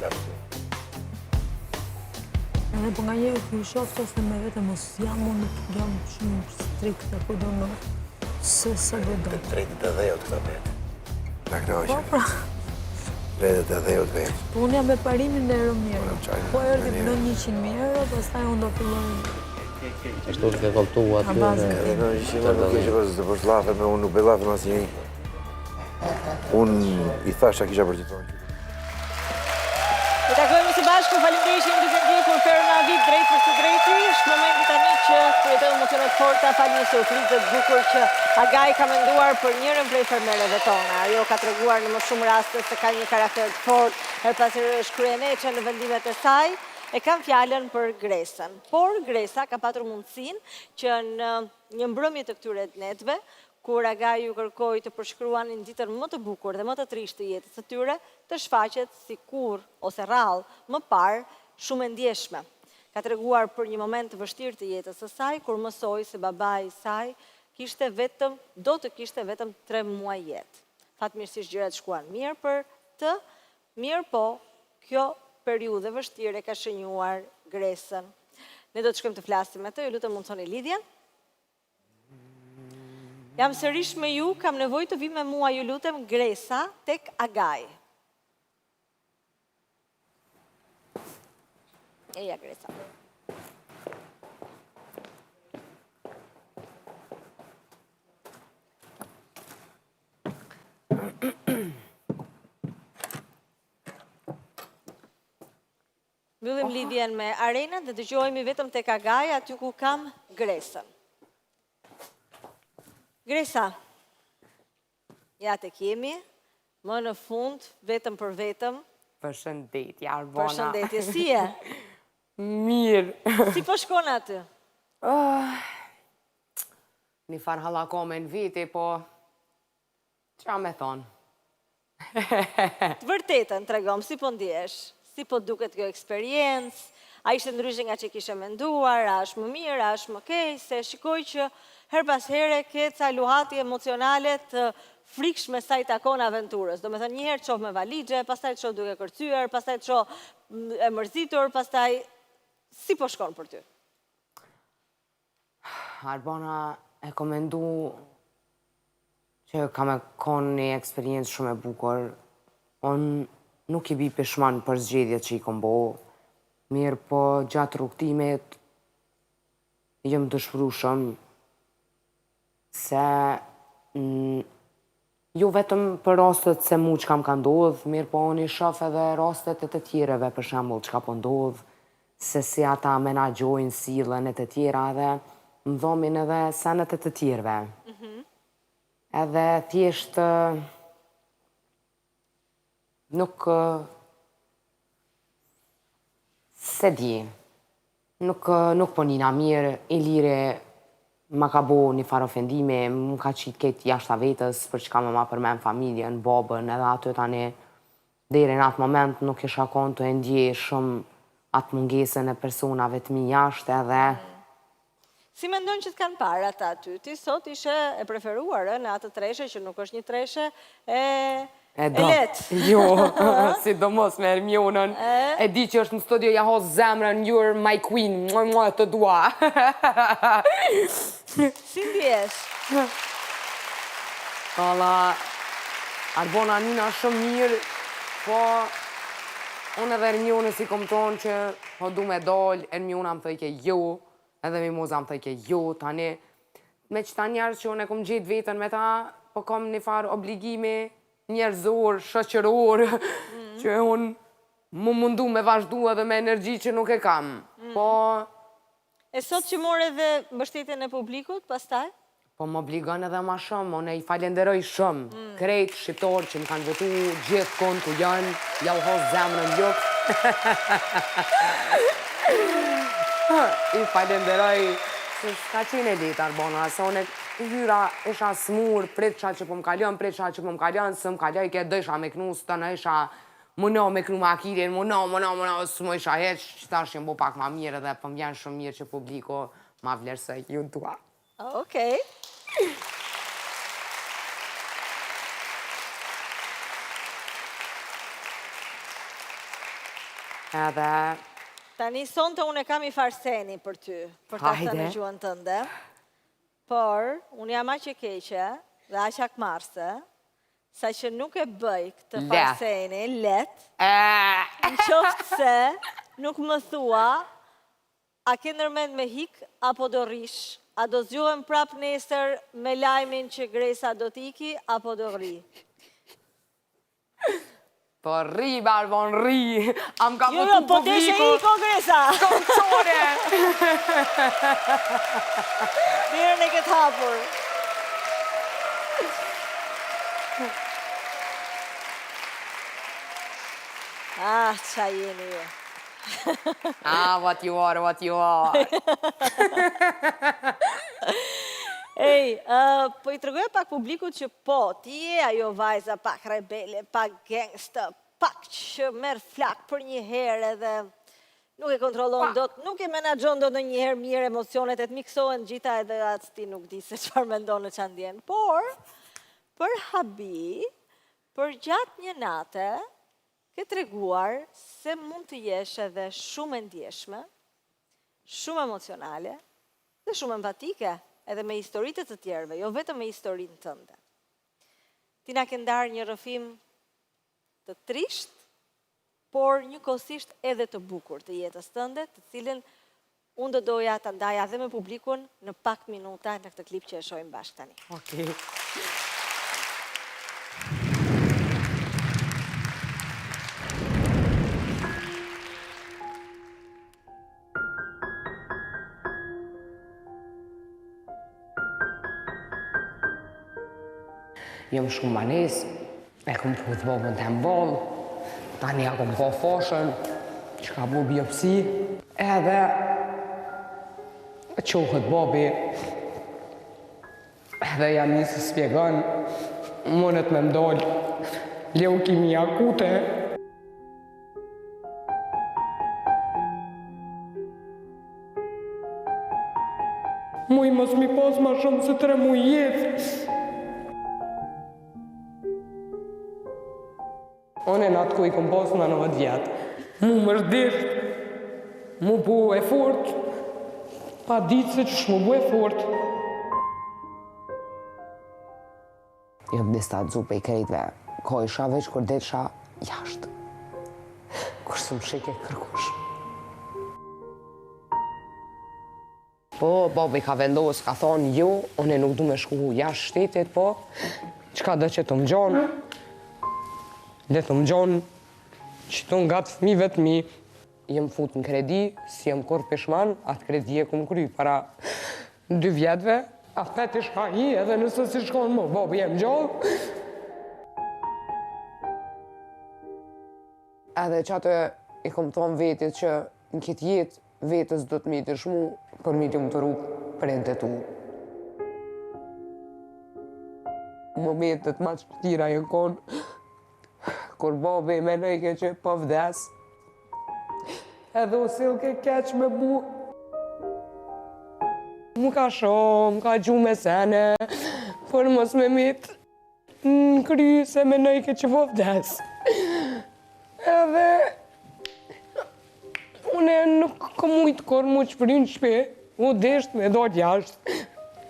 lapsi. Edhe për nga njërë kërë shofë të me vete, mos jam unë jam shumë strikte, ku do në se do do. Të drejtë të dhejot këta vetë. Na këna Po, është. pra. Drejtë të dhejot vetë. Po unë jam me parimin dhe euro mirë. Po erdi në 100.000 euro, pastaj unë do filloj. Ashtu që ke koptu aty. Edhe në 100 euro nuk ishe për shlafe me unë nuk bellafe mas një. Unë i thasha kisha për qitonë. I takojmë së bashku, faleminderit që jeni duke ndjekur Ferna Vit drejt për së drejti. Është momenti tani që përjetojmë emocionet forta falë një surprizë të bukur që Agaj ka menduar për njërin prej fermerëve tona. Ajo ka treguar në më shumë raste se ka një karakter të fortë, her pas here është kryeneçe në vendimet e saj. E kam fjalën për Gresën. Por Gresa ka patur mundësinë që në një mbrëmje të këtyre netëve, kur Agaj ju kërkoi të përshkruanin ditën më të bukur dhe më të trisht të jetës së tyre, të shfaqet si kur ose rrallë më parë shumë e ndjeshme. Ka treguar për një moment të vështirë të jetës së saj, kur mësoi se babai i saj do të kishte vetëm 3 muaj jetë. Fatmirësisht gjërat shkuan mirë për të, mirë po, kjo periudhë vështire ka shënjuar Gresën. Ne do të shkojmë të flasim me të, ju lutem mundsoni lidhjen. Jam sërish me ju, kam nevojë të vi me mua, ju lutem, Gresa tek Agaj. Eja, Gresa. Mbyllim lidhjen me Arenën dhe dëgjohemi vetëm tek Agaj, aty ku kam Gresën. Gresa, ja tek jemi, më në fund, vetëm për vetëm. Përshëndetje, Arbona. Përshëndetje, si e? Mirë. Si po shkon aty? Një farë hallakome në viti, po qa me thonë? Të vërtetën, tregom, si po ndjesh? Si po duket kjo eksperiencë? A ishte ndryshe nga që kishe menduar? A është më mirë? A është më keq? Se shikoj që her pas here ke ca luhati emocionale të frikshme sa i takon aventurës. Do me thënë njëherë qof me valigje, pastaj qof duke kërcyer, pastaj qof e mërzitur, pastaj si po shkon për ty? Arbona e komendu që ka me konë një eksperiencë shumë e bukur. Unë nuk i bi peshman për zgjedhjet që i kom bo, mirë po gjatë rrugtimit jem dëshpërueshëm se jo vetëm për rastet se mu që kam ka ndodhë, mirë po unë i shof edhe rastet e të tjereve, për shembull që ka po ndodhë, se si ata menaxhojnë sillen e të tjera dhe më dhomin edhe senet e të tjerve. Edhe thjesht nuk se di, nuk po njina mirë, i lire ma ka bo një farë ofendime, më ka qitë ketë jashta vetës për që ka ma përmen familjen, babën, edhe aty tani deri në atë moment nuk isha konë të ndje shumë atë mungesën e personave të mi jashtë edhe... Si mendon që të kanë parë ata aty? Ti sot ishe e preferuar në atë treshe që nuk është një treshe e letë. Jo, sidomos me Hermionën. E di që është në studio ja hos zemrën, you're my queen, mua të dua. Si ndjesh? Alla, Arbona nina shumë mirë, po unë edhe Hermionës i kom tonë që po du me dollë, Hermiona më thëjke jo, edhe Mimoza më thëjke jo, tani me qëta njerës që unë e kom gjitë vetën me ta, po kom një farë obligime njerëzor, shoqëror, që unë mu mundu me vazhdu edhe me energji që nuk e kam. Po... E sot që more dhe mbështetjen e publikut, pastaj? Po më obligon edhe ma shumë, unë i falenderoj shumë. Krejt shqiptarë që më kanë votu gjithë konë ku janë, ja u hos zemrën lukë. I falenderoj se s'ka qenë e letë, Arbona, se unë hyra isha smur, prit qa që po më kaljon, prit qa që po më kaljon, së më kaljoj ke dësha me knu, së të në isha mëno me knu ma akirin, mëno, së më isha heq, që ta është jem bo pak ma mirë dhe po më vjen shumë mirë që publiko ma vlerësoj, ju dua. Okej. Edhe... Tani sonte unë e kam i farseni për ty, për ta thënë në gjuhën tënde. Por, unë jam aq e keqe dhe aq akmarse, sa që nuk e bëj këtë farseni let, në qoftë se nuk më thua, a ke ndërmend me hik apo do rish? A do zgjohem prap nesër me lajmin që Gresa do t'iki apo do rri? Po rri, Barbon, rri. Am ka Jo, po deshe iko, Gresa. Koncore. Mirën e këtë hapur. Qa jeni ju. What you are, what you are. Po i tërgoj pak publikut që po, ti je ajo vajza pak rebele, pak gangsta, pak që merë flak për një herë edhe nuk e kontrolon dot, nuk e menagjon dot në një herë mirë emocionet, e të miksohen gjitha edhe atë ti nuk di se çfarë mendon në çan ndjen. Por, për habi, për gjatë një nate, ke treguar se mund të jesh edhe shumë e ndjeshme, shumë emocionale dhe shumë empatike, edhe me historitë të tjerëve, jo vetëm me historinë tënde. Ti na ke ndarë një rrëfim të trisht, por njëkohësisht edhe të bukur të jetës tënde, të cilën unë do doja të ndaja dhe me publikun në pak minuta në këtë klip që e shohim bashkë tani. Okej. Jam shumë manes, e kom putë bobën të mbol, tani ja kom po foshën, që ka bu biopsi, edhe qohët bobi, edhe jam njësë spjegon, mënet me mdoll leukimi akute. Muj mos mi pas ma shumë se 3 muj jetë. Unë e natë ku i kom pasë në 90 vjetë. Mu më rëdisht, mu bu e fort, pa ditë se që shmu bu e fort. Jo të dista të zupe i krejtve, ko isha veç kur desha jashtë. Kur së më shike kërkush. Po, babi ka vendosë, ka thonë jo, unë e nuk du me shku jashtë shtetit, po, qka dhe që të më gjonë, le të më gjonë që të nga të fëmive të mi. Jem fut në kredi, si jem kur peshman, atë kredi e kum kry para 2 vjetëve. Atë pet i shka hi edhe nëse si shkon më, babi jem gjallë. Edhe që atë i kom thonë vetit që në këtë jetë vetës do të mi të shmu për mi të më të rukë për e në të tu. Momentet ma që tira e konë, kur babi me nëjke që po vdes, edhe o sil ke keq me bu. Mu ka shumë, ka gju me sene, por mos me mitë në kry se me nëjke që po vdes. Edhe une nuk kom mujtë kur mu që prinë shpe, u desht me do t'jashtë.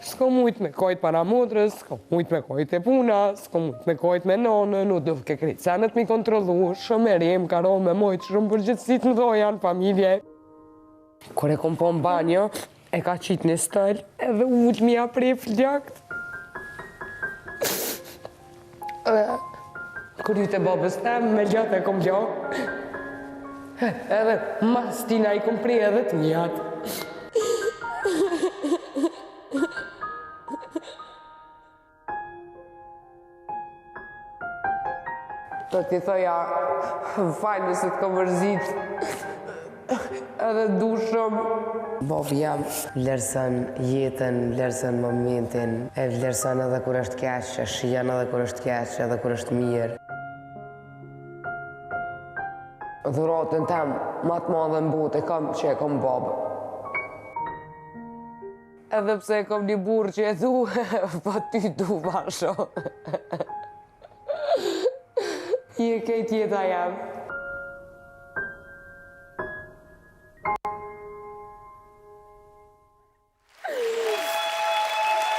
S'ko mujtë me kojtë para motrës, s'ko mujtë me kojtë e puna, s'ko mujtë me kojtë me nonën, nuk do ke krejtë senet mi kontrolu, shumë e rem, ka ro me mojtë, shumë përgjithësit më doja në familje. Kër e kom po në banjo, e ka qitë një stëll, edhe ullë mi apre fljakt. Kër jute babës tem, me gjatë e kom gjatë. Edhe mas tina i kom prej edhe të mjatë. Do t'i thoja, falë nëse t'ko mërzit, edhe du shumë. Bobi jam vlerësën jetën, vlerësën momentin, e vlerësën edhe kur është keq, e shijan edhe kur është keq, edhe kur është mirë. Dhuratën tem, ma të madhe në botë, e kam që e kam babë. Edhe pse e kam një burë që e du, po ty du ma shumë. I e kejt jeta jam.